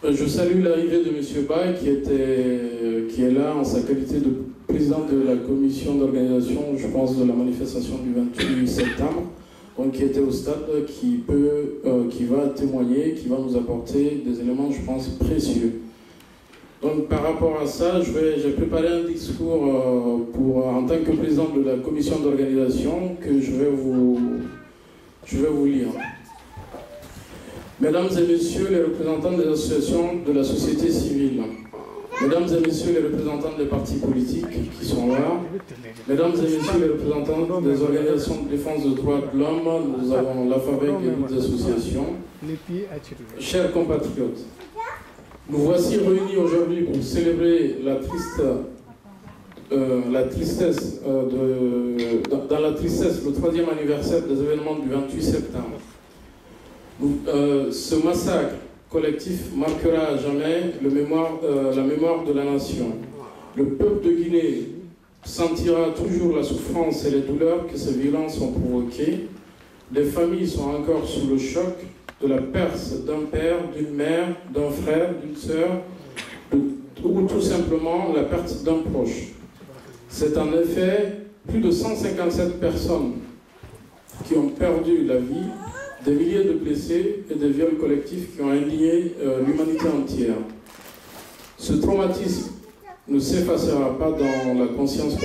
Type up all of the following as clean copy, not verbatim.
Je salue l'arrivée de M. Bay qui est là en sa qualité de président de la commission d'organisation, je pense, de la manifestation du 28 septembre, donc qui était au stade, qui va témoigner, qui va nous apporter des éléments, je pense, précieux. Donc par rapport à ça, j'ai préparé un discours en tant que président de la commission d'organisation que je vais vous lire. Mesdames et messieurs les représentants des associations de la société civile, mesdames et messieurs les représentants des partis politiques qui sont là, mesdames et messieurs les représentants des organisations de défense des droits de l'homme, nous avons la FAVEC et d'autres associations, chers compatriotes, nous voici réunis aujourd'hui pour célébrer dans la tristesse, le 3e anniversaire des événements du 28 septembre. Ce massacre collectif marquera à jamais la mémoire de la nation. Le peuple de Guinée sentira toujours la souffrance et les douleurs que ces violences ont provoquées. Les familles sont encore sous le choc de la perte d'un père, d'une mère, d'un frère, d'une sœur, ou tout simplement la perte d'un proche. C'est en effet plus de 157 personnes qui ont perdu la vie, des milliers de blessés et des viols collectifs qui ont indigné l'humanité entière. Ce traumatisme ne s'effacera pas dans la conscience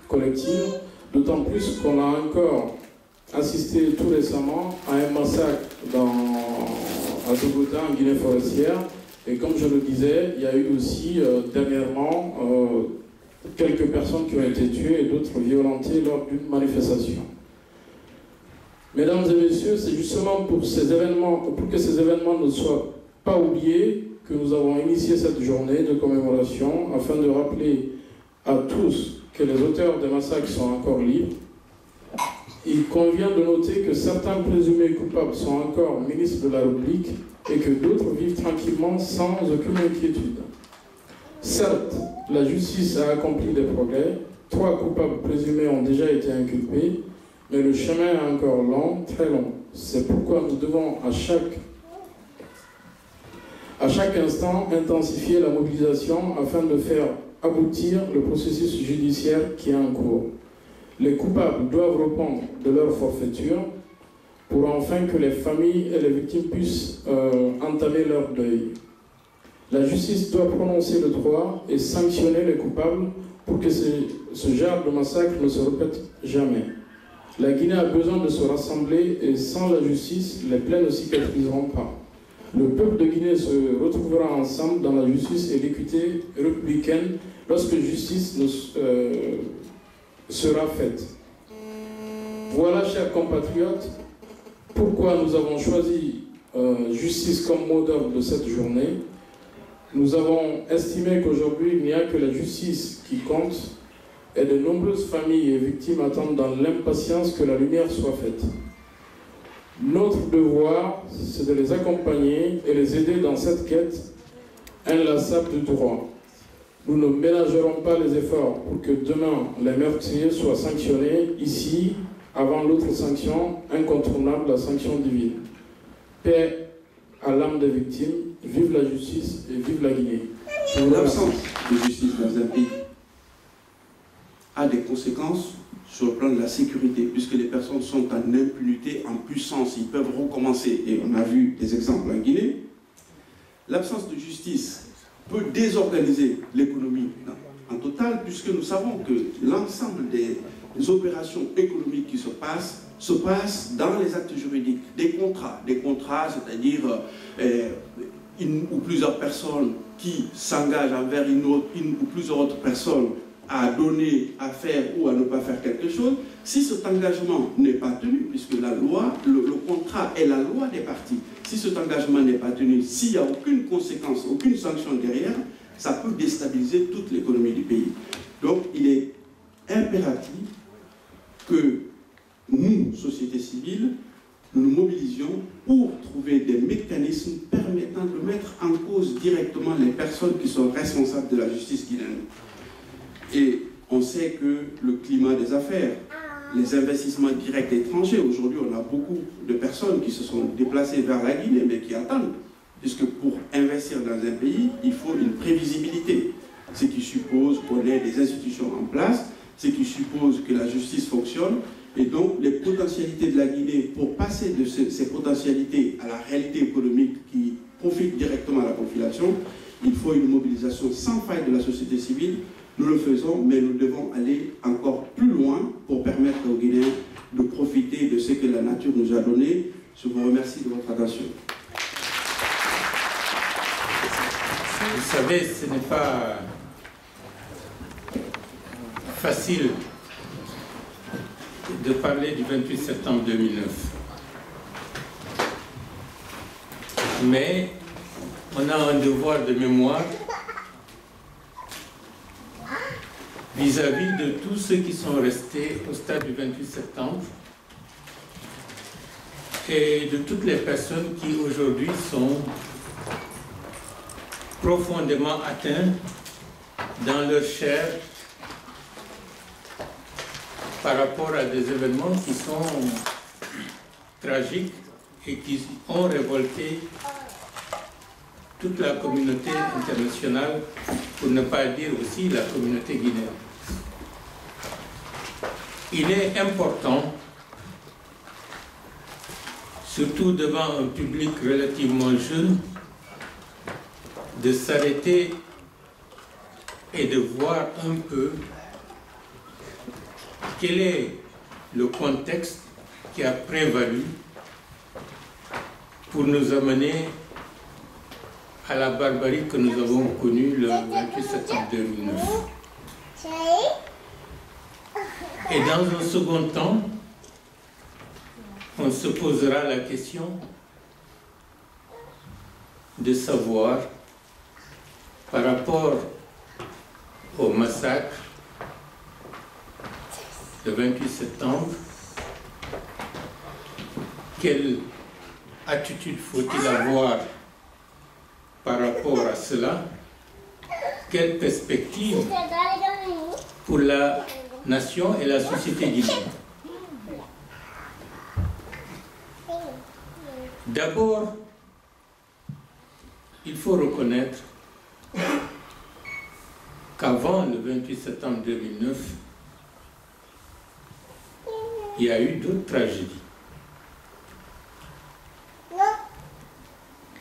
collective, d'autant plus qu'on a encore assisté tout récemment à un massacre à Togota, en Guinée forestière, et comme je le disais, il y a eu aussi dernièrement quelques personnes qui ont été tuées et d'autres violentées lors d'une manifestation. Mesdames et messieurs, c'est justement pour que ces événements ne soient pas oubliés que nous avons initié cette journée de commémoration afin de rappeler à tous que les auteurs des massacres sont encore libres. Il convient de noter que certains présumés coupables sont encore ministres de la République et que d'autres vivent tranquillement sans aucune inquiétude. Certes, la justice a accompli des progrès, 3 coupables présumés ont déjà été inculpés, mais le chemin est encore long, très long. C'est pourquoi nous devons à chaque instant intensifier la mobilisation afin de faire aboutir le processus judiciaire qui est en cours. Les coupables doivent répondre de leur forfaiture pour enfin que les familles et les victimes puissent entamer leur deuil. La justice doit prononcer le droit et sanctionner les coupables pour que ce genre de massacre ne se répète jamais. La Guinée a besoin de se rassembler et sans la justice, les plaies ne cicatriseront pas. Le peuple de Guinée se retrouvera ensemble dans la justice et l'équité républicaine lorsque justice sera faite. Voilà, chers compatriotes, pourquoi nous avons choisi justice comme mot d'ordre de cette journée. Nous avons estimé qu'aujourd'hui, il n'y a que la justice qui compte et de nombreuses familles et victimes attendent dans l'impatience que la lumière soit faite. Notre devoir, c'est de les accompagner et les aider dans cette quête inlassable du droit. Nous ne ménagerons pas les efforts pour que demain les meurtriers soient sanctionnés ici, avant l'autre sanction incontournable, la sanction divine. Paix à l'âme des victimes, vive la justice et vive la Guinée. L'absence de justice dans un pays a des conséquences sur le plan de la sécurité, puisque les personnes sont en impunité, en puissance, ils peuvent recommencer, et on a vu des exemples en Guinée. L'absence de justice peut désorganiser l'économie en total, puisque nous savons que l'ensemble des opérations économiques qui se passent dans les actes juridiques, des contrats, c'est-à-dire une ou plusieurs personnes qui s'engagent envers une ou plusieurs autres personnes à donner, à faire ou à ne pas faire quelque chose. Si cet engagement n'est pas tenu, puisque la loi, le contrat est la loi des parties, si cet engagement n'est pas tenu, s'il n'y a aucune conséquence, aucune sanction derrière, ça peut déstabiliser toute l'économie du pays. Donc il est impératif que nous, société civile, nous nous mobilisions pour trouver des mécanismes permettant de mettre en cause directement les personnes qui sont responsables de la justice guinéenne. Et on sait que le climat des affaires, les investissements directs étrangers, aujourd'hui on a beaucoup de personnes qui se sont déplacées vers la Guinée, mais qui attendent puisque pour investir dans un pays, il faut une prévisibilité, ce qui suppose qu'on ait des institutions en place, ce qui suppose que la justice fonctionne, et donc les potentialités de la Guinée, pour passer de ces potentialités à la réalité économique qui profite directement à la population, il faut une mobilisation sans faille de la société civile. Nous le faisons, mais nous devons aller encore plus loin pour permettre aux Guinéens de profiter de ce que la nature nous a donné. Je vous remercie de votre attention. Vous savez, ce n'est pas facile de parler du 28 septembre 2009. Mais on a un devoir de mémoire vis-à-vis de tous ceux qui sont restés au stade du 28 septembre et de toutes les personnes qui aujourd'hui sont profondément atteintes dans leur chair par rapport à des événements qui sont tragiques et qui ont révolté toute la communauté internationale, pour ne pas dire aussi la communauté guinéenne. Il est important, surtout devant un public relativement jeune, de s'arrêter et de voir un peu quel est le contexte qui a prévalu pour nous amener à la barbarie que nous avons connue le 28 septembre 2009. Et dans un second temps, on se posera la question de savoir, par rapport au massacre le 28 septembre, quelle attitude faut-il avoir par rapport à cela? Quelle perspective pour la nation et la société guinéenne? D'abord, il faut reconnaître qu'avant le 28 septembre 2009, il y a eu d'autres tragédies.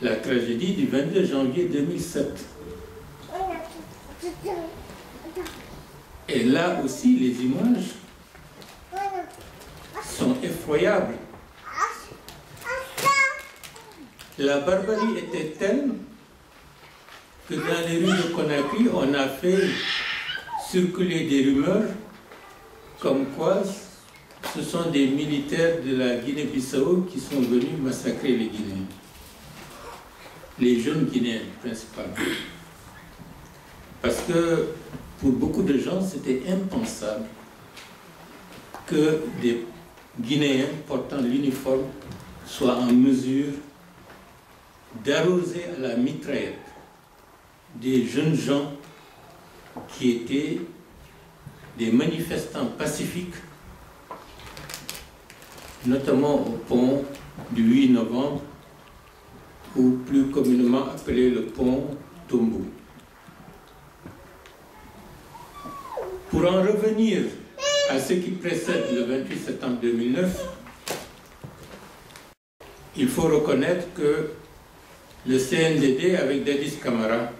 La tragédie du 22 janvier 2007. Et là aussi, les images sont effroyables. La barbarie était telle que dans les rues de Conakry, on a fait circuler des rumeurs comme quoi ce sont des militaires de la Guinée-Bissau qui sont venus massacrer les Guinéens. Les jeunes Guinéens, principalement. Parce que pour beaucoup de gens, c'était impensable que des Guinéens portant l'uniforme soient en mesure d'arroser à la mitraillette des jeunes gens qui étaient des manifestants pacifiques, notamment au pont du 8 novembre, ou plus communément appelé le pont Tombo. Pour en revenir à ce qui précède le 28 septembre 2009, il faut reconnaître que le CNDD, avec Dadis Camara,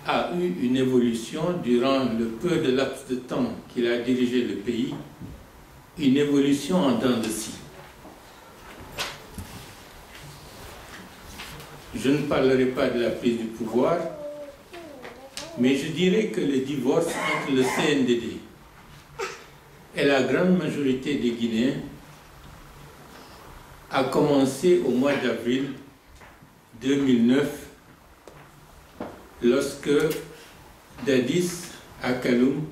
a eu une évolution durant le peu de laps de temps qu'il a dirigé le pays, une évolution en dents de scie. Je ne parlerai pas de la prise du pouvoir, mais je dirais que le divorce entre le CNDD et la grande majorité des Guinéens a commencé au mois d'avril 2009, lorsque Dadis Akaloum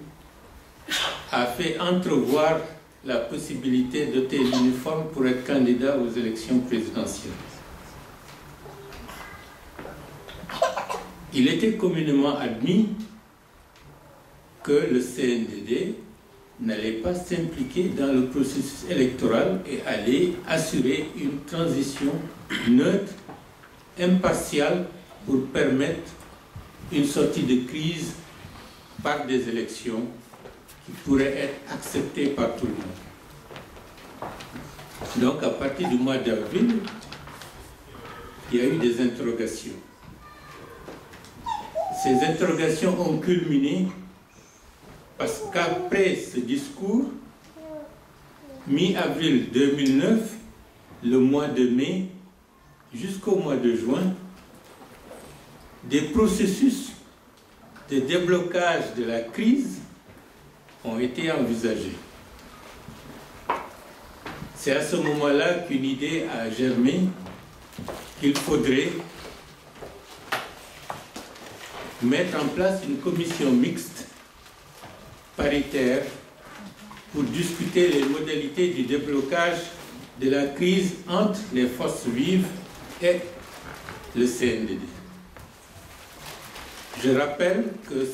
a fait entrevoir la possibilité d'ôter l'uniforme pour être candidat aux élections présidentielles. Il était communément admis que le CNDD n'allait pas s'impliquer dans le processus électoral et allait assurer une transition neutre impartial pour permettre une sortie de crise par des élections qui pourraient être acceptées par tout le monde. Donc à partir du mois d'avril, il y a eu des interrogations. Ces interrogations ont culminé parce qu'après ce discours, mi-avril 2009, le mois de mai jusqu'au mois de juin, des processus de déblocage de la crise ont été envisagés. C'est à ce moment-là qu'une idée a germé qu'il faudrait mettre en place une commission mixte paritaire pour discuter les modalités du déblocage de la crise entre les forces vives et le CNDD. Je rappelle que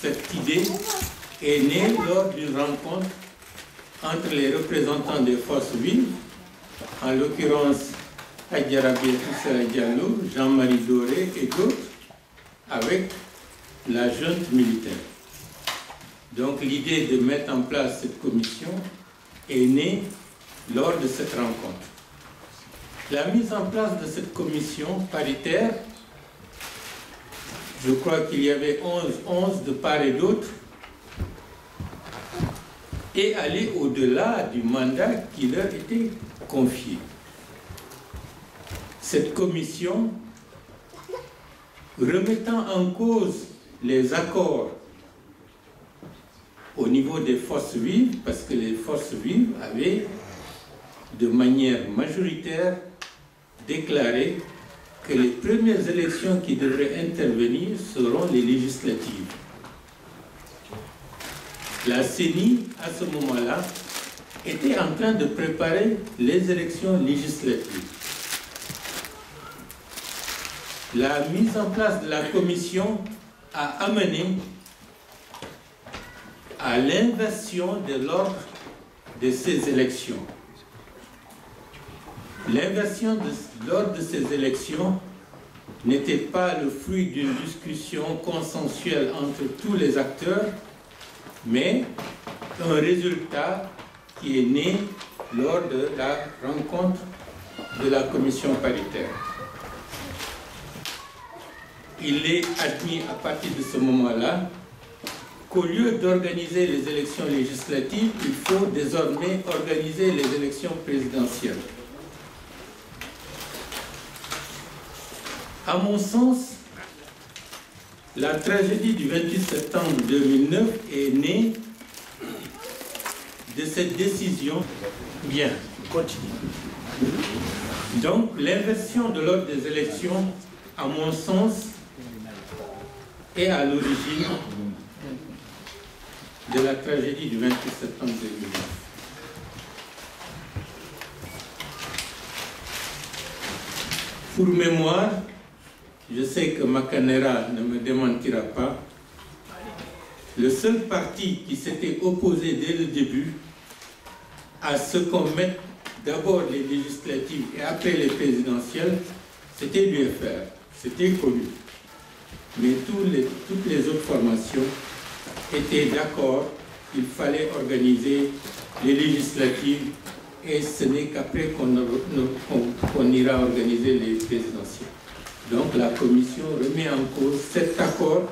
cette idée est née lors d'une rencontre entre les représentants des forces vives, en l'occurrence Adjarabi Issa Diallo, Jean-Marie Doré et d'autres, avec la junte militaire. Donc l'idée de mettre en place cette commission est née lors de cette rencontre. La mise en place de cette commission paritaire, je crois qu'il y avait 11 de part et d'autre, et aller au-delà du mandat qui leur était confié. Cette commission, remettant en cause les accords au niveau des forces vives, parce que les forces vives avaient de manière majoritaire déclaré que les premières élections qui devraient intervenir seront les législatives. La CENI, à ce moment-là, était en train de préparer les élections législatives. La mise en place de la commission a amené à l'inversion de l'ordre de ces élections. L'inversion de l'ordre de ces élections n'était pas le fruit d'une discussion consensuelle entre tous les acteurs, mais un résultat qui est né lors de la rencontre de la commission paritaire. Il est admis à partir de ce moment-là qu'au lieu d'organiser les élections législatives, il faut désormais organiser les élections présidentielles. À mon sens, la tragédie du 28 septembre 2009 est née de cette décision. Bien, continue. Donc, l'inversion de l'ordre des élections, à mon sens, est à l'origine de la tragédie du 28 septembre 2009. Pour mémoire, je sais que Makanera ne me démentira pas, le seul parti qui s'était opposé dès le début à ce qu'on mette d'abord les législatives et après les présidentielles, c'était l'UFR, c'était connu. Mais toutes les autres formations étaient d'accord qu'il fallait organiser les législatives et ce n'est qu'après qu'on ira organiser les présidentielles. Donc la commission remet en cause cet accord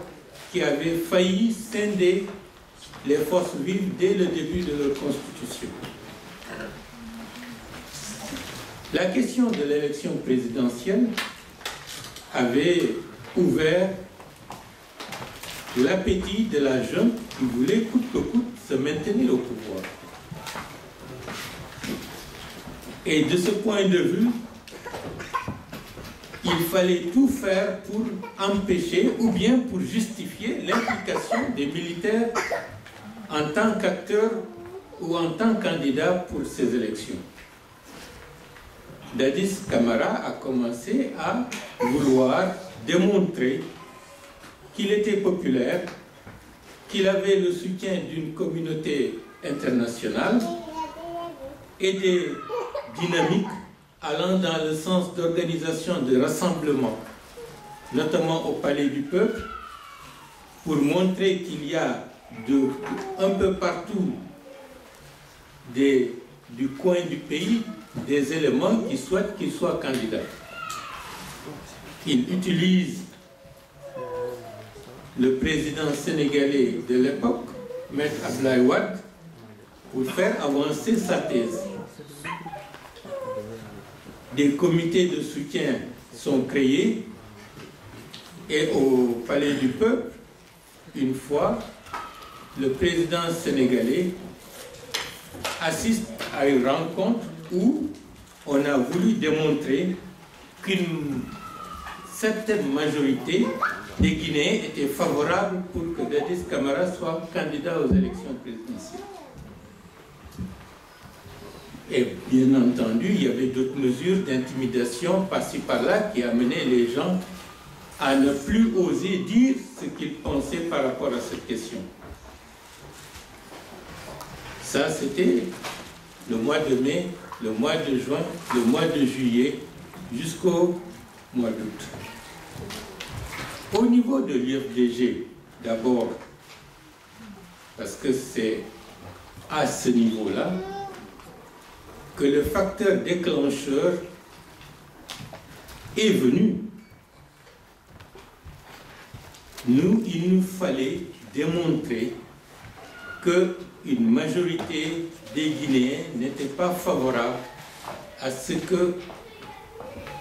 qui avait failli scinder les forces vives dès le début de leur constitution. La question de l'élection présidentielle avait ouvert l'appétit de la junte qui voulait coûte que coûte se maintenir au pouvoir. Et de ce point de vue, il fallait tout faire pour empêcher ou bien pour justifier l'implication des militaires en tant qu'acteurs ou en tant que candidats pour ces élections. Dadis Camara a commencé à vouloir démontrer qu'il était populaire, qu'il avait le soutien d'une communauté internationale et des dynamiques allant dans le sens d'organisation de rassemblements, notamment au Palais du Peuple, pour montrer qu'il y a un peu partout du coin du pays des éléments qui souhaitent qu'il soit candidat. Il utilise le président sénégalais de l'époque, M. Abdoulaye Wade, pour faire avancer sa thèse. Des comités de soutien sont créés et au Palais du Peuple, une fois, le président sénégalais assiste à une rencontre où on a voulu démontrer qu'une certaine majorité des Guinéens étaient favorables pour que Dadis Camara soit candidat aux élections présidentielles. Et bien entendu, il y avait d'autres mesures d'intimidation par-ci par-là qui amenaient les gens à ne plus oser dire ce qu'ils pensaient par rapport à cette question. Ça, c'était le mois de mai, le mois de juin, le mois de juillet, jusqu'au mois d'août. Au niveau de l'UFDG, d'abord, parce que c'est à ce niveau-là que le facteur déclencheur est venu. Il nous fallait démontrer qu'une majorité des Guinéens n'était pas favorable à ce que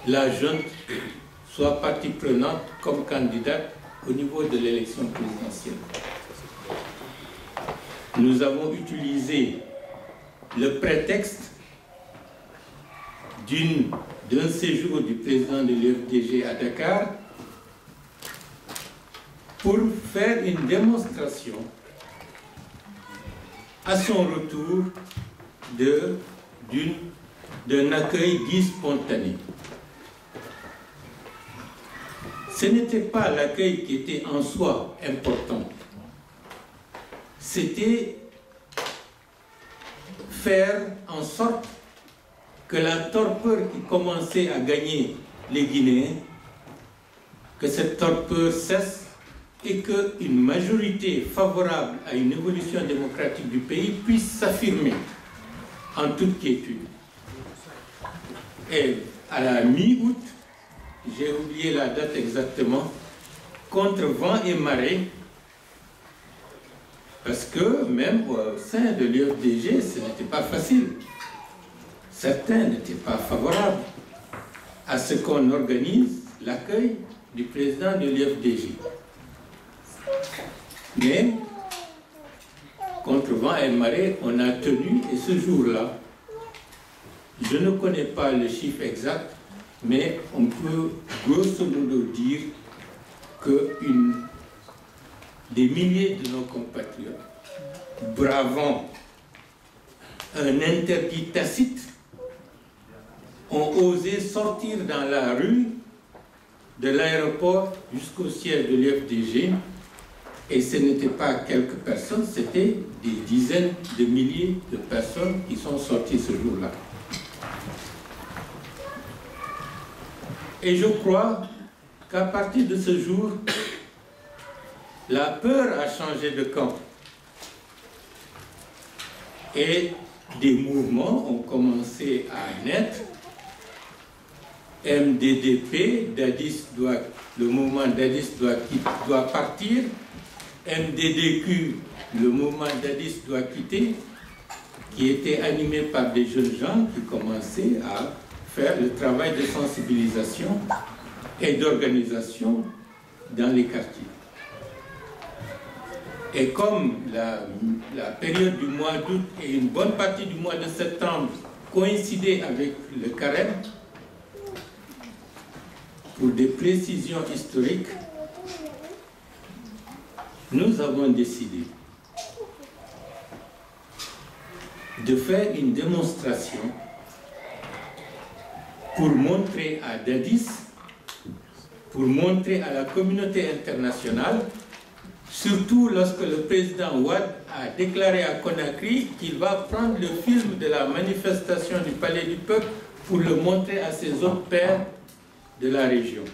la junte soit partie prenante comme candidate au niveau de l'élection présidentielle. Nous avons utilisé le prétexte d'un séjour du président de l'UFDG à Dakar pour faire une démonstration à son retour d'un accueil dit spontané. Ce n'était pas l'accueil qui était en soi important. C'était faire en sorte que la torpeur qui commençait à gagner les Guinéens, que cette torpeur cesse et qu'une majorité favorable à une évolution démocratique du pays puisse s'affirmer en toute quiétude. Et à la mi-août, j'ai oublié la date exactement, contre vent et marée, parce que même au sein de l'UFDG, ce n'était pas facile. Certains n'étaient pas favorables à ce qu'on organise l'accueil du président de l'UFDG. Mais, contre vent et marée, on a tenu, et ce jour-là, je ne connais pas le chiffre exact, mais on peut grosso modo dire que des milliers de nos compatriotes, bravant un interdit tacite, ont osé sortir dans la rue de l'aéroport jusqu'au siège de l'UFDG, et ce n'était pas quelques personnes, c'était des dizaines de milliers de personnes qui sont sorties ce jour-là. Et je crois qu'à partir de ce jour, la peur a changé de camp. Et des mouvements ont commencé à naître. MDDP, le mouvement Dadis doit partir. MDDQ, le mouvement Dadis doit quitter, qui était animé par des jeunes gens qui commençaient à faire le travail de sensibilisation et d'organisation dans les quartiers. Et comme la période du mois d'août et une bonne partie du mois de septembre coïncidaient avec le carême, pour des précisions historiques, nous avons décidé de faire une démonstration pour montrer à Dadis, pour montrer à la communauté internationale, surtout lorsque le président Wade a déclaré à Conakry qu'il va prendre le film de la manifestation du Palais du Peuple pour le montrer à ses autres pairs de la région.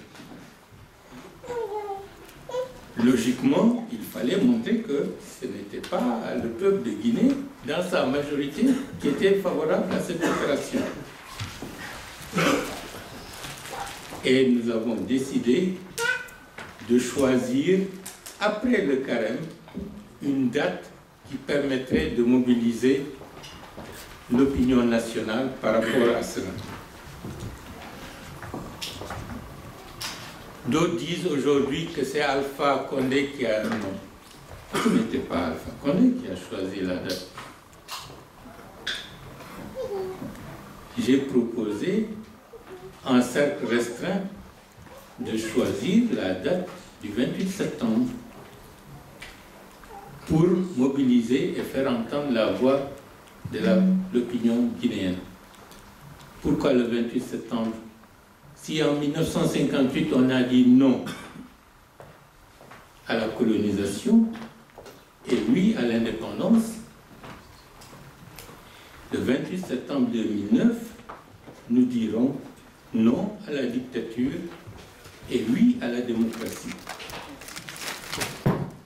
Logiquement, il fallait montrer que ce n'était pas le peuple de Guinée, dans sa majorité, qui était favorable à cette opération. Et nous avons décidé de choisir, après le carême, une date qui permettrait de mobiliser l'opinion nationale par rapport à cela. D'autres disent aujourd'hui que c'est Alpha Condé qui a... Non, ce n'était pas Alpha Condé qui a choisi la date. J'ai proposé, en cercle restreint, de choisir la date du 28 septembre pour mobiliser et faire entendre la voix de l'opinion guinéenne. Pourquoi le 28 septembre? Si en 1958 on a dit non à la colonisation et oui à l'indépendance, le 28 septembre 2009, nous dirons non à la dictature et oui à la démocratie.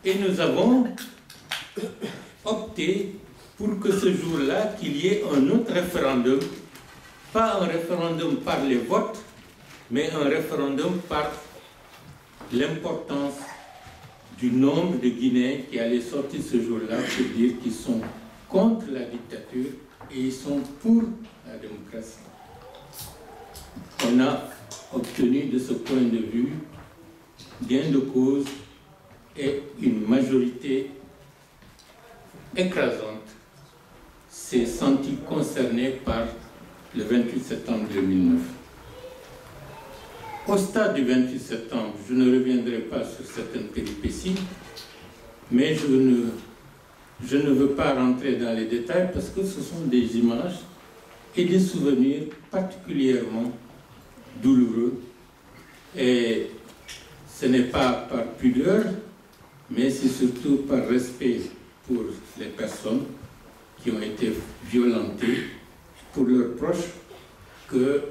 Et nous avons opté pour que ce jour-là, qu'il y ait un autre référendum, pas un référendum par les votes, mais un référendum par l'importance du nombre de Guinéens qui allaient sortir ce jour-là pour dire qu'ils sont contre la dictature et ils sont pour la démocratie. On a obtenu de ce point de vue gain de cause et une majorité écrasante s'est sentie concernée par le 28 septembre 2009. Au stade du 28 septembre, je ne reviendrai pas sur certaines péripéties, mais je ne veux pas rentrer dans les détails parce que ce sont des images et des souvenirs particulièrement douloureux. Et ce n'est pas par pudeur, mais c'est surtout par respect pour les personnes qui ont été violentées, pour leurs proches, que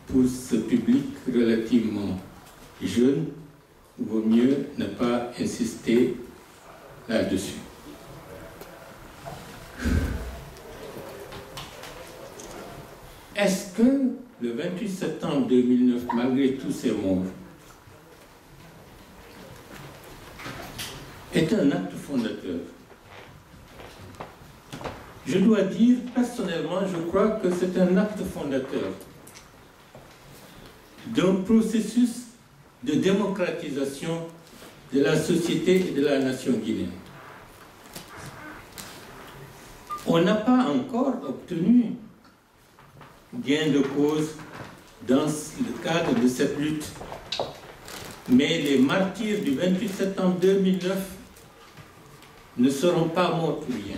pour ce public relativement jeune, il vaut mieux ne pas insister là-dessus. Est-ce que le 28 septembre 2009, malgré tous ces morts, est un acte fondateur? Je dois dire, personnellement, je crois que c'est un acte fondateur d'un processus de démocratisation de la société et de la nation guinéenne. On n'a pas encore obtenu gain de cause dans le cadre de cette lutte, mais les martyrs du 28 septembre 2009 ne seront pas morts pour rien.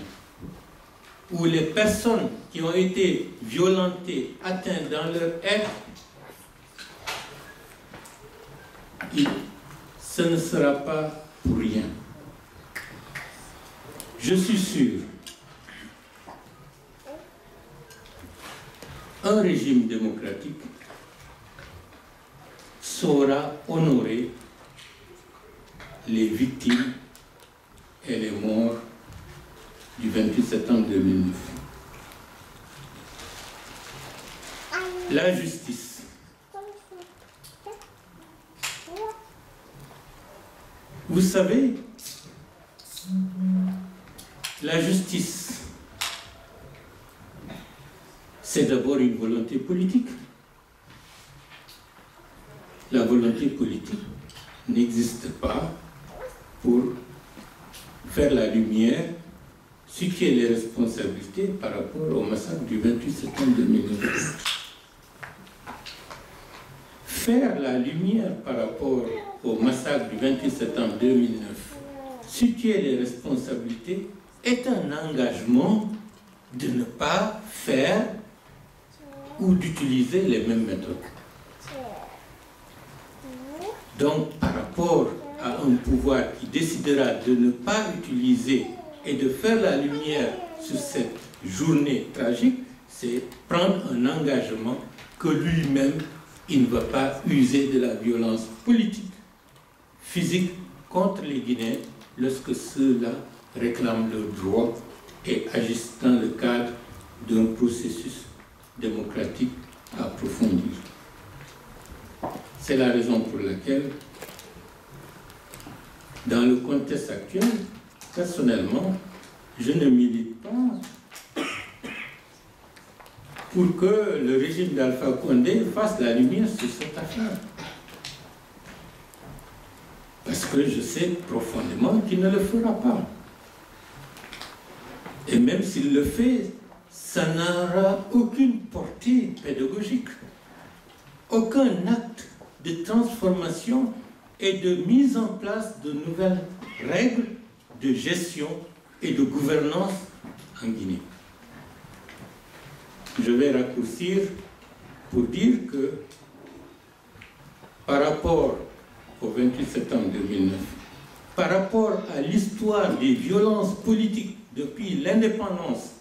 Ou les personnes qui ont été violentées, atteintes dans leur être, ce ne sera pas pour rien. Je suis sûr, un régime démocratique saura honorer les victimes et les morts du 28 septembre 2009. La justice. Vous savez, la justice, c'est d'abord une volonté politique. La volonté politique n'existe pas pour faire la lumière, situer les responsabilités par rapport au massacre du 28 septembre 2009. Faire la lumière par rapport au massacre du 28 septembre 2009, situer les responsabilités, est un engagement de ne pas faire ou d'utiliser les mêmes méthodes. Donc, par rapport à un pouvoir qui décidera de ne pas utiliser et de faire la lumière sur cette journée tragique, c'est prendre un engagement que lui-même, il ne va pas user de la violence politique, physique contre les Guinéens lorsque ceux-là réclament leurs droits et agissent dans le cadre d'un processus démocratique à approfondir. C'est la raison pour laquelle, dans le contexte actuel, personnellement, je ne milite pas pour que le régime d'Alpha Condé fasse la lumière sur cette affaire. Parce que je sais profondément qu'il ne le fera pas. Et même s'il le fait, ça n'aura aucune portée pédagogique, aucun acte de transformation et de mise en place de nouvelles règles de gestion et de gouvernance en Guinée. Je vais raccourcir pour dire que par rapport au 28 septembre 2009, par rapport à l'histoire des violences politiques depuis l'indépendance,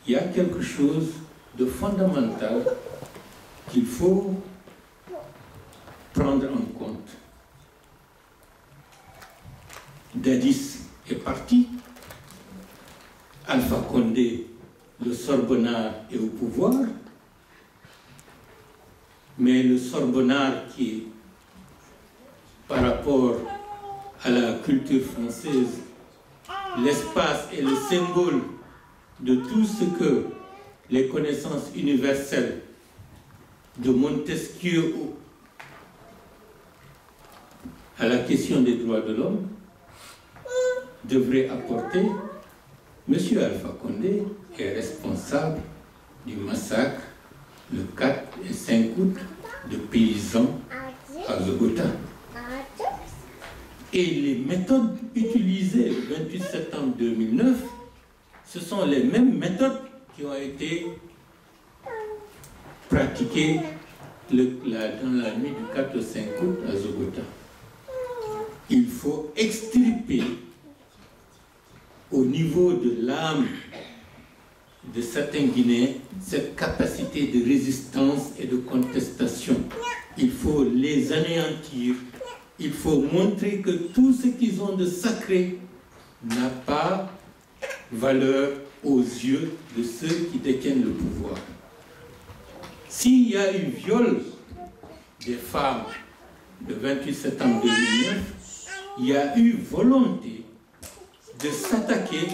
il y a quelque chose de fondamental qu'il faut prendre en compte. Dadis est parti, Alpha Condé, le Sorbonnard, est au pouvoir, mais le Sorbonnard qui est, par rapport à la culture française, l'espace et le symbole de tout ce que les connaissances universelles de Montesquieu à la question des droits de l'homme devrait apporter. M. Alpha Condé est responsable du massacre le 4 et 5 août de paysans à Zogota. Et les méthodes utilisées le 28 septembre 2009, ce sont les mêmes méthodes qui ont été pratiquées dans la nuit du 4 au 5 août à Zogota. Il faut extirper au niveau de l'âme de certains Guinéens cette capacité de résistance et de contestation. Il faut les anéantir. Il faut montrer que tout ce qu'ils ont de sacré n'a pas valeur aux yeux de ceux qui détiennent le pouvoir. S'il y a eu viol des femmes le 28 septembre 2009, il y a eu volonté de s'attaquer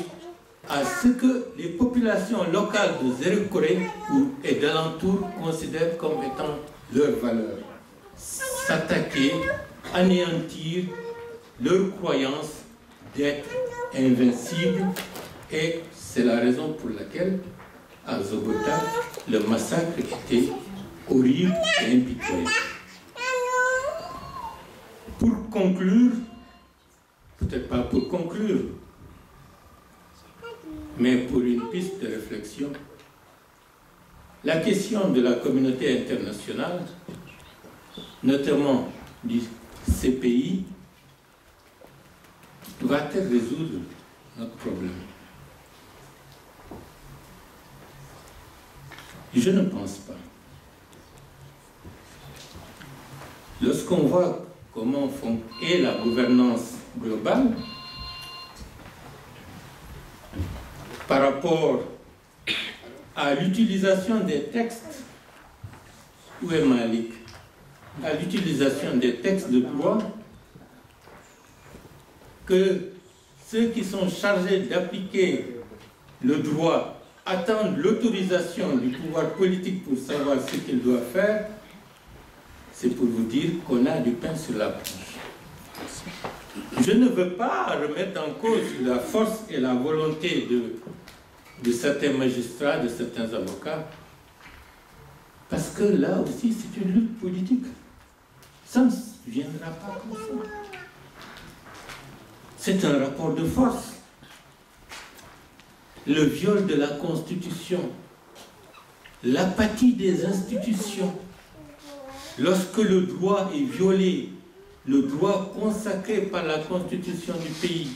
à ce que les populations locales de Zérekoré et d'alentour considèrent comme étant leur valeur. S'attaquer, anéantir leur croyance d'être invincible, et c'est la raison pour laquelle à Zogota, le massacre était horrible et impitoyable. Pour conclure, peut-être pas pour conclure, mais pour une piste de réflexion, la question de la communauté internationale, notamment du CPI, va-t-elle résoudre notre problème? Je ne pense pas. Lorsqu'on voit comment est la gouvernance globale, par rapport à l'utilisation des textes, où est Malik? À l'utilisation des textes de droit, que ceux qui sont chargés d'appliquer le droit attendent l'autorisation du pouvoir politique pour savoir ce qu'ils doivent faire, c'est pour vous dire qu'on a du pain sur la planche. Je ne veux pas remettre en cause la force et la volonté de certains magistrats, de certains avocats, parce que là aussi c'est une lutte politique. Ça ne viendra pas comme ça. C'est un rapport de force. Le viol de la Constitution, l'apathie des institutions, lorsque le droit est violé, le droit consacré par la Constitution du pays,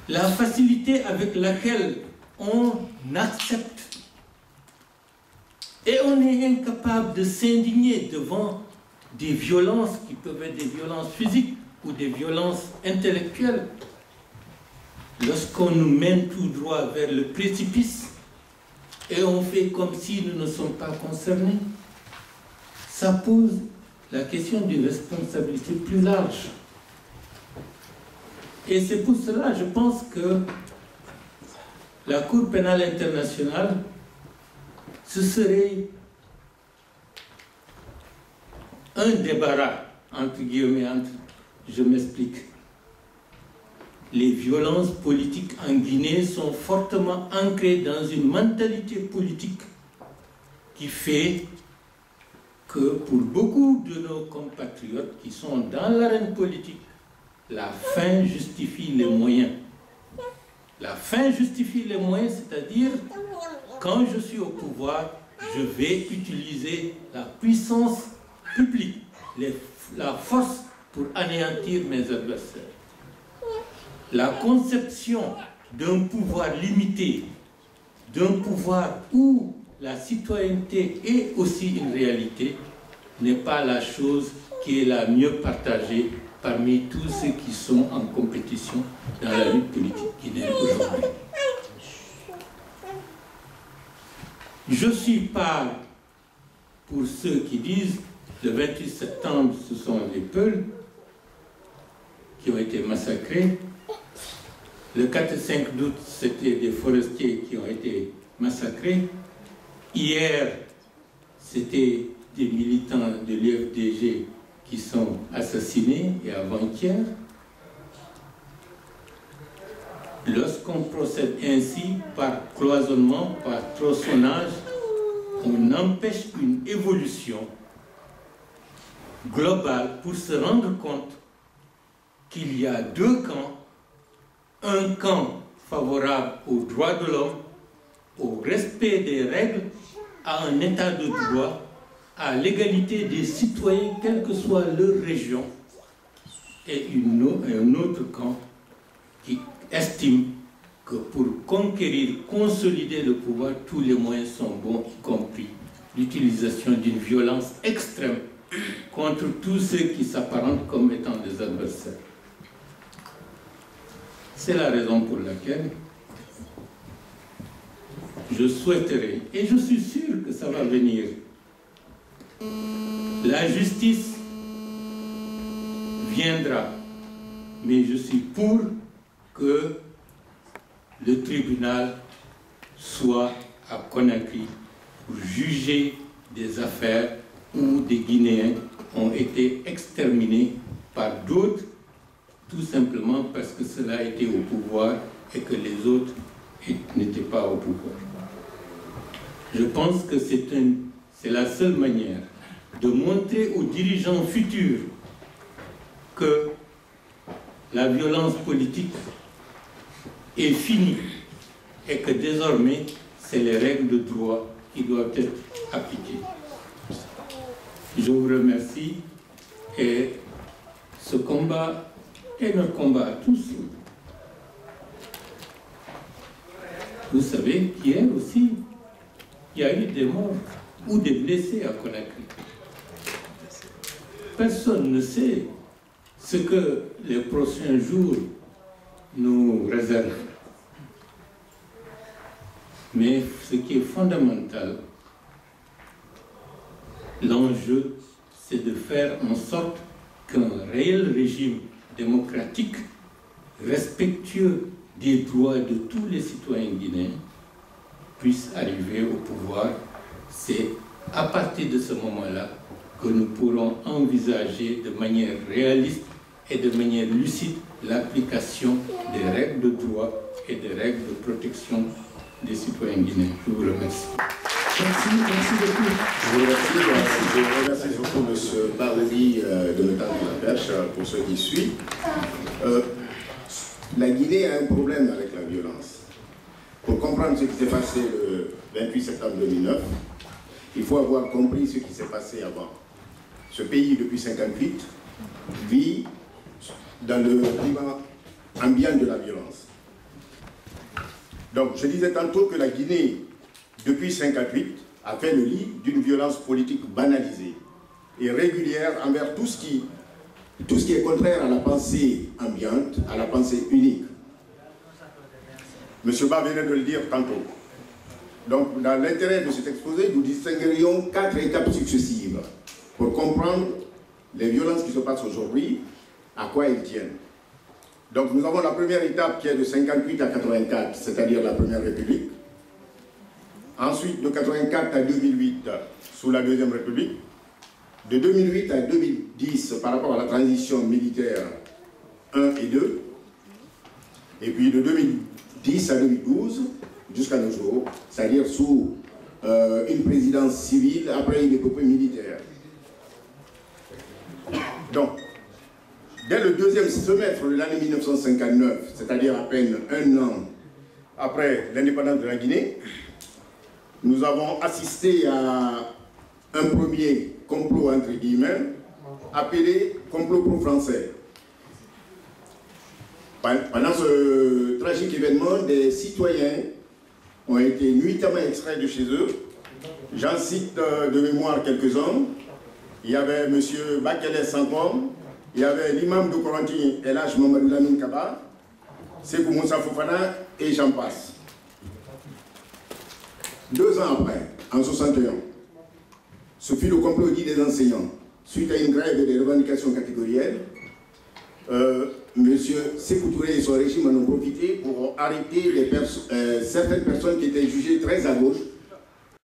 la facilité avec laquelle on accepte et on est incapable de s'indigner devant des violences qui peuvent être des violences physiques ou des violences intellectuelles. Lorsqu'on nous mène tout droit vers le précipice et on fait comme si nous ne sommes pas concernés, ça pose la question d'une responsabilité plus large. Et c'est pour cela, je pense que la Cour pénale internationale, ce serait un débarras, entre guillemets, je m'explique. Les violences politiques en Guinée sont fortement ancrées dans une mentalité politique qui fait que pour beaucoup de nos compatriotes qui sont dans l'arène politique, la fin justifie les moyens. La fin justifie les moyens, c'est-à-dire, quand je suis au pouvoir, je vais utiliser la puissance publique, la force pour anéantir mes adversaires. La conception d'un pouvoir limité, d'un pouvoir où la citoyenneté est aussi une réalité, n'est pas la chose qui est la mieux partagée parmi tous ceux qui sont en compétition dans la lutte politique guinéenne aujourd'hui. Je suis pas pour ceux qui disent le 28 septembre, ce sont les Peuls qui ont été massacrés. Le 4 et 5 août, c'était des forestiers qui ont été massacrés. Hier, c'était des militants de l'UFDG qui sont assassinés, et avant-hier. Lorsqu'on procède ainsi, par cloisonnement, par tronçonnage, on empêche une évolution globale pour se rendre compte qu'il y a deux camps. Un camp favorable aux droits de l'homme, au respect des règles, à un état de droit, à l'égalité des citoyens, quelle que soit leur région, et un autre camp qui estime que pour conquérir, consolider le pouvoir, tous les moyens sont bons, y compris l'utilisation d'une violence extrême contre tous ceux qui s'apparentent comme étant des adversaires. C'est la raison pour laquelle je souhaiterais, et je suis sûr que ça va venir, la justice viendra, mais je suis pour que le tribunal soit à Conakry pour juger des affaires où des Guinéens ont été exterminés par d'autres, tout simplement parce que cela était au pouvoir et que les autres n'étaient pas au pouvoir. Je pense que c'est la seule manière de montrer aux dirigeants futurs que la violence politique est finie et que désormais, c'est les règles de droit qui doivent être appliquées. Je vous remercie et ce combat est notre combat à tous. Vous savez qu'hier aussi, il y a eu des morts ou des blessés à Conakry. Personne ne sait ce que les prochains jours nous réservent. Mais ce qui est fondamental, l'enjeu, c'est de faire en sorte qu'un réel régime démocratique, respectueux des droits de tous les citoyens guinéens, puisse arriver au pouvoir. C'est à partir de ce moment-là que nous pourrons envisager de manière réaliste et de manière lucide l'application des règles de droit et des règles de protection des citoyens guinéens. Je vous remercie. Merci beaucoup. Je remercie surtout M. Baroudi de notre temps de la Perche pour ceux qui suivent. La Guinée a un problème avec la violence. Pour comprendre ce qui s'est passé le 28 septembre 2009, il faut avoir compris ce qui s'est passé avant. Ce pays, depuis 1958, vit dans le climat ambiant de la violence. Donc, je disais tantôt que la Guinée, depuis 1958, a fait le lit d'une violence politique banalisée et régulière envers tout ce qui est contraire à la pensée ambiante, à la pensée unique. M. Ba venait de le dire tantôt. Donc, dans l'intérêt de cet exposé, nous distinguerions 4 étapes successives pour comprendre les violences qui se passent aujourd'hui, à quoi elles tiennent. Donc, nous avons la première étape qui est de 1958 à 1984, c'est-à-dire la Première République. Ensuite, de 1984 à 2008, sous la Deuxième République. De 2008 à 2010, par rapport à la transition militaire 1 et 2. Et puis de 2010 à 2012, jusqu'à nos jours, c'est-à-dire sous une présidence civile après une épopée militaire. Donc, dès le deuxième semestre de l'année 1959, c'est-à-dire à peine un an après l'indépendance de la Guinée, nous avons assisté à un premier complot, entre guillemets, appelé complot pro-français. Pendant ce tragique événement, des citoyens ont été nuitamment extraits de chez eux. J'en cite de mémoire quelques-uns. Il y avait M. Bakele Sankom, il y avait l'imam de Corantin, El Hadj Mamadou Lamine Kaba, Sekou Moussa Fofana et j'en passe. 2 ans après, en 1961, ce fut le complot dit des enseignants. Suite à une grève et des revendications catégorielles, M. Sékou Touré et son régime en ont profité pour arrêter certaines personnes qui étaient jugées très à gauche,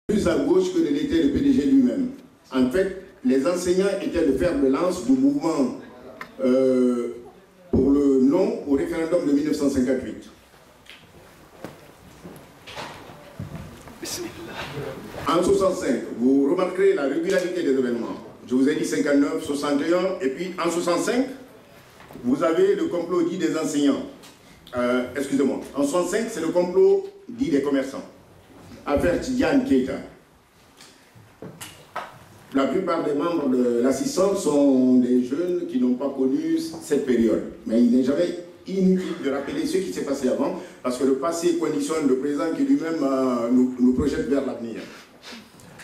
plus à gauche que ne l'était le PDG lui-même. En fait, les enseignants étaient le fer de lance du mouvement pour le non au référendum de 1958. En 65, vous remarquerez la régularité des événements. Je vous ai dit 59, 61, et puis en 65, vous avez le complot dit des enseignants. Excusez-moi. En 65, c'est le complot dit des commerçants. Affaire Tidiane Keita. La plupart des membres de l'assistance sont des jeunes qui n'ont pas connu cette période. Mais il n'est jamais inutile de rappeler ce qui s'est passé avant, parce que le passé conditionne le présent qui lui-même nous projette vers l'avenir.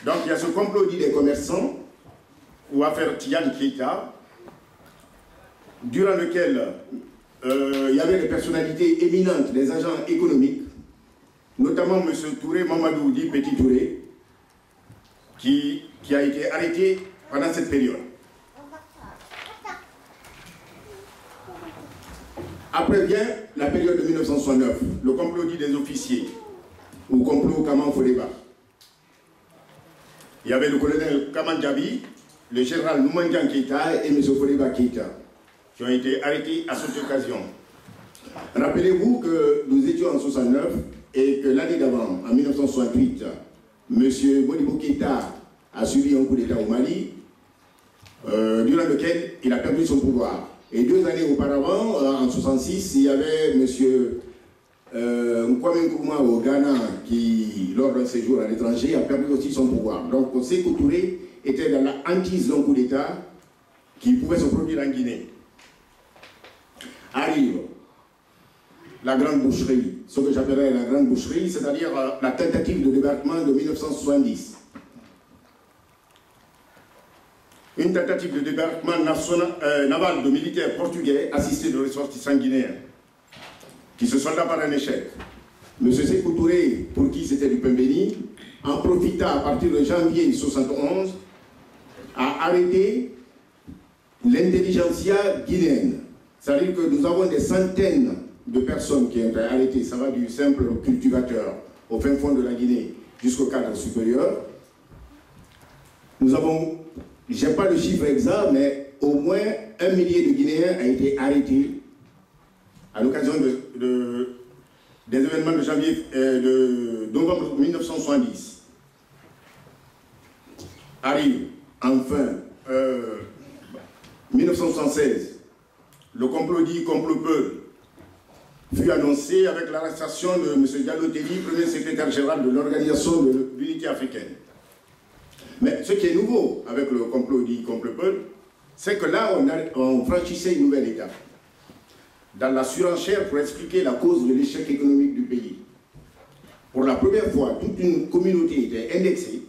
Donc il y a ce complot dit des commerçants, ou affaire Tidiane Keita, durant lequel il y avait des personnalités éminentes, des agents économiques, notamment M. Touré, Mamadou dit Petit Touré, qui a été arrêté pendant cette période. Après vient la période de 1969, le complot dit des officiers, ou complot Kaman Fodeba. Il y avait le colonel Kaman Djabi, le général Noumandian Keita et M. Fodeba Keita, qui ont été arrêtés à cette occasion. Rappelez-vous que nous étions en 69 et que l'année d'avant, en 1968, M. Modibo Keita a subi un coup d'État au Mali, durant lequel il a perdu son pouvoir. Et 2 années auparavant, en 1966, il y avait M. Kwame Nkrumah au Ghana qui, lors d'un séjour à l'étranger, a perdu aussi son pouvoir. Donc Sékou Touré était dans la hantise d'un coup d'État qui pouvait se produire en Guinée. Arrive la grande boucherie, ce que j'appellerais la grande boucherie, c'est-à-dire la tentative de débarquement de 1970. Une tentative de débarquement naval de militaires portugais assistés de ressortissants guinéens, qui se solda par un échec. M. Sékou Touré, pour qui c'était du pain béni, en profita à partir de janvier 1971 à arrêter l'intelligentsia guinéenne. C'est-à-dire que nous avons des centaines de personnes qui ont été arrêtées, ça va du simple cultivateur au fin fond de la Guinée jusqu'au cadre supérieur. Nous avons, je n'ai pas le chiffre exact, mais au moins 1 millier de Guinéens a été arrêtés à l'occasion des événements de janvier, de novembre 1970. Arrive enfin 1976, le complot dit complot Peul fut annoncé avec l'arrestation de M. Diallo Telli, premier secrétaire général de l'Organisation de l'Unité africaine. Mais ce qui est nouveau avec le complot dit complot Peul, c'est que là on franchissait une nouvelle étape dans la surenchère pour expliquer la cause de l'échec économique du pays. Pour la première fois, toute une communauté était indexée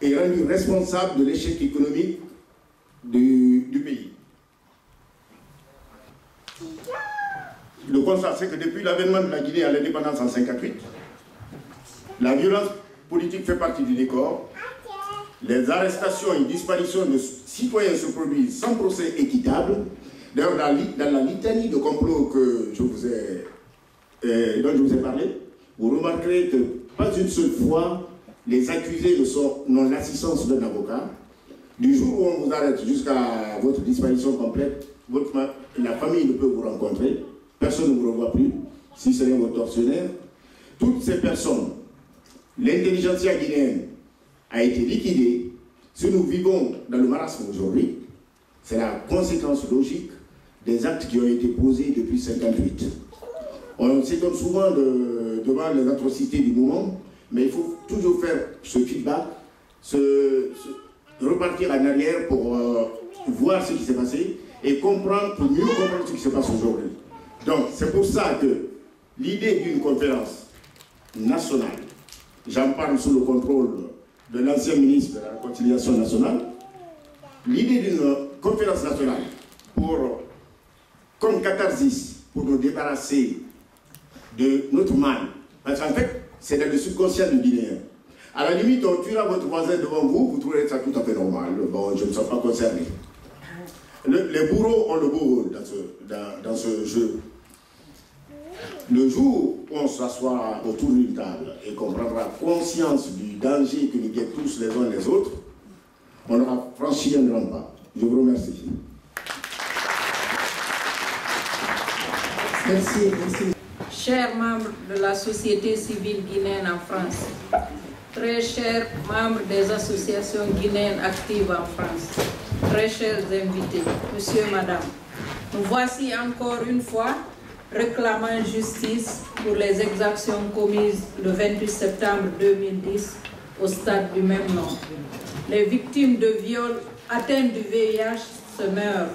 et rendue responsable de l'échec économique du pays. Le constat, c'est que depuis l'avènement de la Guinée à l'indépendance en 1958, la violence politique fait partie du décor. Les arrestations et disparitions de citoyens se produisent sans procès équitable. D'ailleurs, dans la litanie de complots dont je vous ai parlé, vous remarquerez que pas une seule fois les accusés n'ont l'assistance d'un avocat. Du jour où on vous arrête jusqu'à votre disparition complète, la famille ne peut vous rencontrer, personne ne vous revoit plus, si ce n'est votre tortionnaire. Toutes ces personnes, l'intelligentsia guinéenne a été liquidée. Si nous vivons dans le marasme aujourd'hui, c'est la conséquence logique des actes qui ont été posés depuis 1958. On s'étonne souvent devant les atrocités du moment, mais il faut toujours faire ce feedback, repartir en arrière pour voir ce qui s'est passé et comprendre, pour mieux comprendre ce qui se passe aujourd'hui. Donc c'est pour ça que l'idée d'une conférence nationale, j'en parle sous le contrôle de l'ancien ministre de la Réconciliation nationale, l'idée d'une conférence nationale comme catharsis pour nous débarrasser de notre mal, parce qu'en fait c'est dans le subconscient du Guinéen. À la limite, on tuera votre voisin devant vous, vous trouverez ça tout à fait normal. Bon, je ne suis pas concerné. Les bourreaux ont le beau rôle dans ce jeu. Le jour où on s'assoit autour d'une table et qu'on prendra conscience du danger que nous guettent tous les uns les autres, on aura franchi un grand pas. Je vous remercie. Merci, merci. Chers membres de la société civile guinéenne en France, très chers membres des associations guinéennes actives en France, très chers invités, monsieur, madame, nous voici encore une fois réclamant justice pour les exactions commises le 28 septembre 2010 au stade du même nom. Les victimes de viols atteintes du VIH se meurent.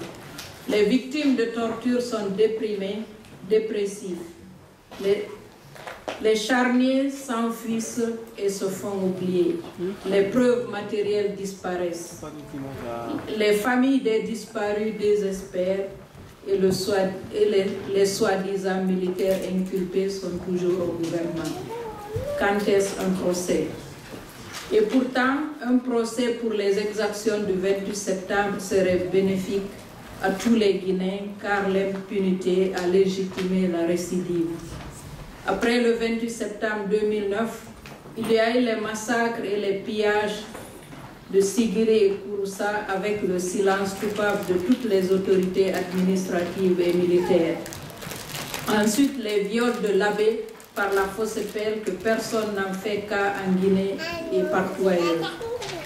Les victimes de torture sont déprimées, dépressives. Les charniers s'enfuient et se font oublier. Les preuves matérielles disparaissent. Les familles des disparus désespèrent et les soi-disant militaires inculpés sont toujours au gouvernement. Quand est-ce un procès? Et pourtant, un procès pour les exactions du 28 septembre serait bénéfique à tous les Guinéens car l'impunité a légitimé la récidive. Après le 28 septembre 2009, il y a eu les massacres et les pillages de Sigiri et Kouroussa avec le silence coupable de toutes les autorités administratives et militaires. Ensuite, les viols de l'abbé par la fausse pelle que personne n'en fait cas en Guinée et partout ailleurs.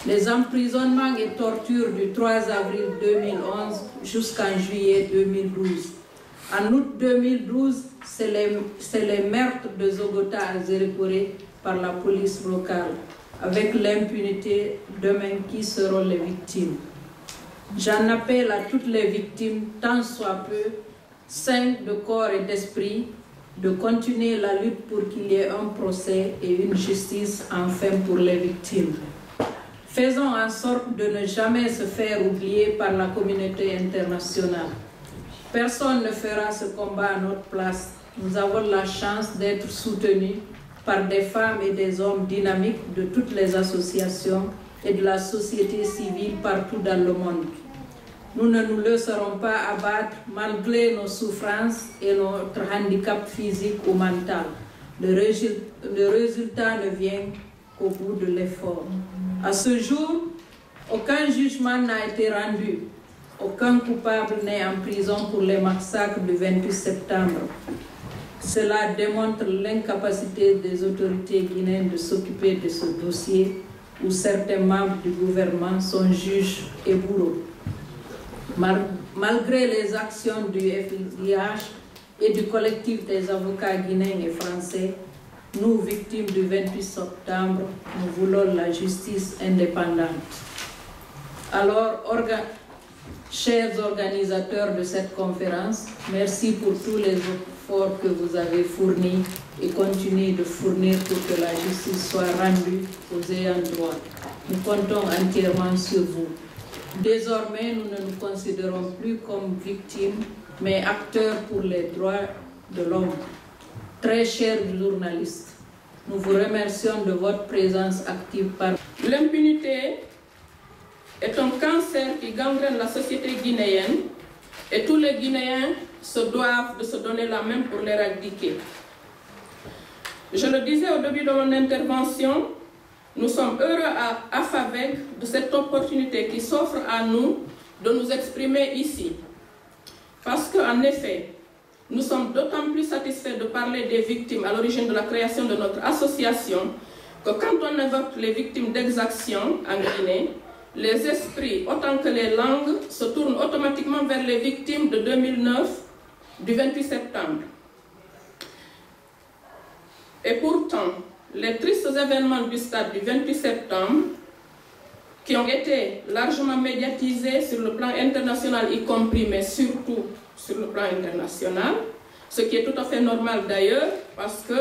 Les emprisonnements et tortures du 3 avril 2011 jusqu'en juillet 2012. En août 2012, c'est les meurtres de Zogota à Zérékoré par la police locale, avec l'impunité. Demain, qui seront les victimes? J'en appelle à toutes les victimes, tant soit peu, saines de corps et d'esprit, de continuer la lutte pour qu'il y ait un procès et une justice enfin pour les victimes. Faisons en sorte de ne jamais se faire oublier par la communauté internationale. Personne ne fera ce combat à notre place. Nous avons la chance d'être soutenus par des femmes et des hommes dynamiques de toutes les associations et de la société civile partout dans le monde. Nous ne nous laisserons pas abattre malgré nos souffrances et notre handicap physique ou mental. Le résultat ne vient qu'au bout de l'effort. À ce jour, aucun jugement n'a été rendu. Aucun coupable n'est en prison pour les massacres du 28 septembre. Cela démontre l'incapacité des autorités guinéennes de s'occuper de ce dossier où certains membres du gouvernement sont juges et bourreaux. Malgré les actions du FIDH et du collectif des avocats guinéens et français, nous, victimes du 28 septembre, nous voulons la justice indépendante. Alors, chers organisateurs de cette conférence, merci pour tous les efforts efforts que vous avez fournis et continuez de fournir pour que la justice soit rendue aux ayants droit. Nous comptons entièrement sur vous. Désormais, nous ne nous considérons plus comme victimes, mais acteurs pour les droits de l'homme. Très chers journalistes, nous vous remercions de votre présence active par... L'impunité est un cancer qui gangrène la société guinéenne et tous les Guinéens se doivent de se donner la main pour l'éradiquer. Je le disais au début de mon intervention, nous sommes heureux à FAVEC de cette opportunité qui s'offre à nous de nous exprimer ici. Parce qu'en effet, nous sommes d'autant plus satisfaits de parler des victimes à l'origine de la création de notre association que quand on évoque les victimes d'exactions en Guinée, les esprits autant que les langues se tournent automatiquement vers les victimes de 2009, du 28 septembre. Et pourtant, les tristes événements du stade du 28 septembre, qui ont été largement médiatisés sur le plan international y compris, mais surtout sur le plan international, ce qui est tout à fait normal d'ailleurs, parce que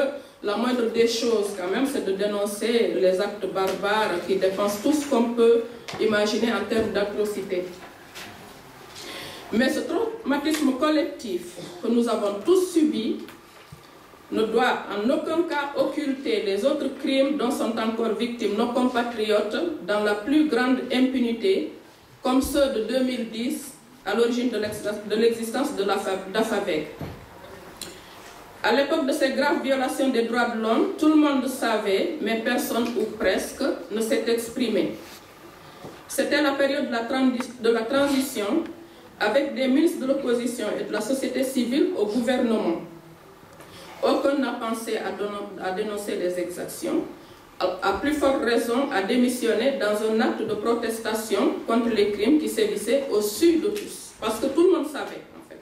la moindre des choses quand même, c'est de dénoncer les actes barbares qui dépensent tout ce qu'on peut imaginer en termes d'atrocités. Mais ce traumatisme collectif que nous avons tous subi ne doit en aucun cas occulter les autres crimes dont sont encore victimes nos compatriotes dans la plus grande impunité, comme ceux de 2010, à l'origine de l'existence de l'AFAVEC. À l'époque de ces graves violations des droits de l'homme, tout le monde savait, mais personne ou presque ne s'est exprimé. C'était la période de la transition avec des ministres de l'opposition et de la société civile au gouvernement. Aucun n'a pensé à dénoncer les exactions, à plus forte raison à démissionner dans un acte de protestation contre les crimes qui sévissaient au sud de tous, parce que tout le monde savait en fait.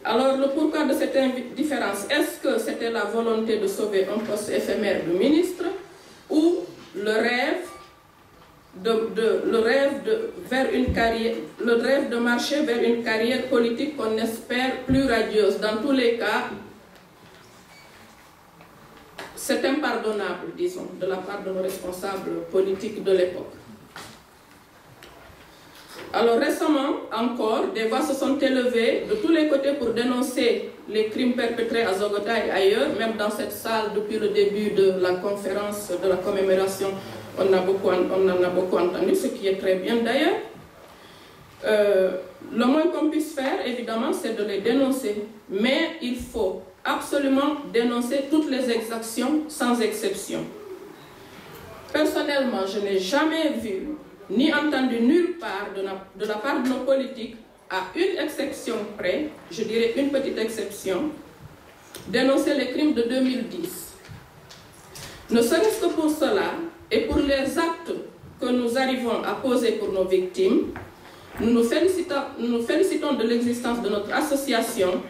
Alors le pourquoi de cette indifférence, est-ce que c'était la volonté de sauver un poste éphémère de ministre ou le rêve de marcher vers une carrière politique qu'on espère plus radieuse? Dans tous les cas, c'est impardonnable, disons, de la part de nos responsables politiques de l'époque. Alors récemment encore, des voix se sont élevées de tous les côtés pour dénoncer les crimes perpétrés à Zogota et ailleurs, même dans cette salle depuis le début de la conférence de la commémoration. On en a beaucoup entendu, ce qui est très bien d'ailleurs. Le moins qu'on puisse faire, évidemment, c'est de les dénoncer. Mais il faut absolument dénoncer toutes les exactions sans exception. Personnellement, je n'ai jamais vu ni entendu nulle part de la part de nos politiques, à une exception près, je dirais une petite exception, dénoncer les crimes de 2010. Ne serait-ce que pour cela, et pour les actes que nous arrivons à poser pour nos victimes, nous nous félicitons de l'existence de notre association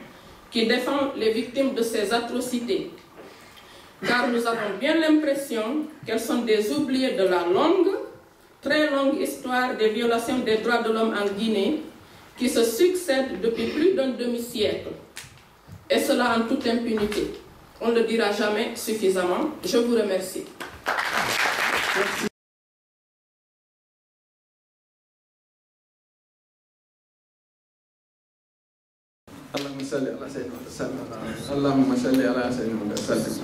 qui défend les victimes de ces atrocités. Car nous avons bien l'impression qu'elles sont des oubliées de la très longue histoire des violations des droits de l'homme en Guinée qui se succèdent depuis plus d'un demi-siècle. Et cela en toute impunité. On ne le dira jamais suffisamment. Je vous remercie. Merci. اللهم صل على سيدنا محمد اللهم صل على سيدنا محمد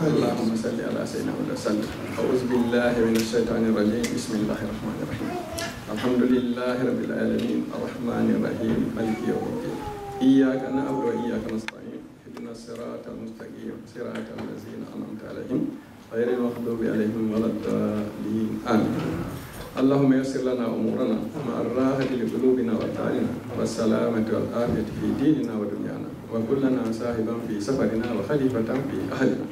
اللهم صل على سيدنا محمد أعوذ بالله من الشيطان الرجيم بسم الله الرحمن الرحيم الحمد لله رب العالمين الرحمن الرحيم مالك يوم الدين إياك نعبد وإياك نستعين اهدنا الصراط المستقيم صراط الذين أنعمت عليهم غير المغضوب عليهم ولا الضالين آمين اللهم يسر لنا أمورنا مع الراحة لقلوبنا وأبداننا والسلامة والعافية في ديننا ودنيانا وكلنا صاحبا في سفرنا وخليفة في أهلنا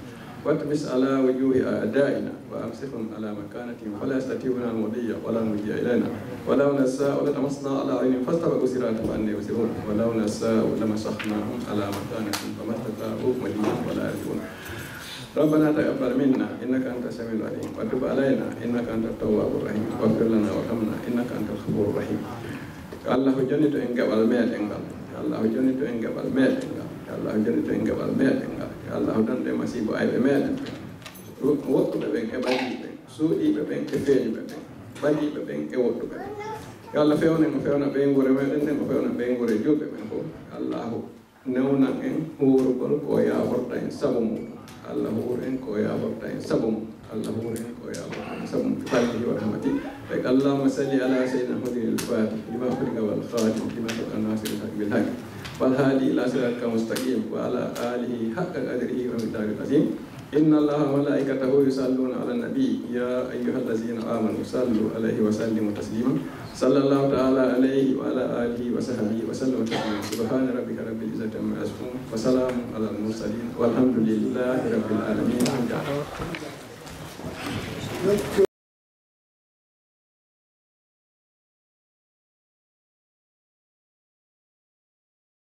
واتبس على وجوه أعدائنا وأمسكهم على مكانتهم فلا يستطيعون المضي ولا المجيء إلينا ولو نساء لطمسنا على عينهم فاستبقوا صراطهم فأني يبصرون ولو نساء لمسخناهم على مكانتهم فما استطاعوا مضيا ولا يرجعون ربنا تقبل منا انك انت السميع العليم وتب علينا انك انت التواب الرحيم واغفر لنا وارحمنا انك انت الغفور الرحيم الله جنيت ان قبل ميت انغال الله جنيت ان قبل ميت انغال Allah jani ten gabal meɗen ngal Allah dande masibo ayɓe meɗen woɗɗuɓe ɓen e ɓadiɓe ɓen suuɗiɓe ɓen e feeñuɓe ɓen ɓadiɓe ɓen e woɗɗuɓe ɓen yo Allah fewnen o fewna ɓeygure meɗen nden o fewna ɓeygure julɓe ɓen fof Allahu newnan en huurugol ko yaworta en sabu mum Allah huur en ko yaworta en sabu mum Allah huur en ko yaworta en sabu mum fadlihi wa rahmati Allahumma salli ala sayyidina Muhammadin al-Fatih lima khulqa wal khatim lima sabaqa nasir al-haq bil haq wal hadi ila siratal mustaqim wa ala alihi haqqa qadrihi wa miqdaril azim inna Allaha wa malaikatahu yusalluna ala nabi ya ayyuhallazina amanu sallu alaihi wa sallimu taslima sallallahu ta'ala alaihi wa ala alihi wa sahbihi wa sallam taslima subhana rabbika rabbil izzati amma yasifun wa salamun ala al mursalin walhamdulillahi rabbil alamin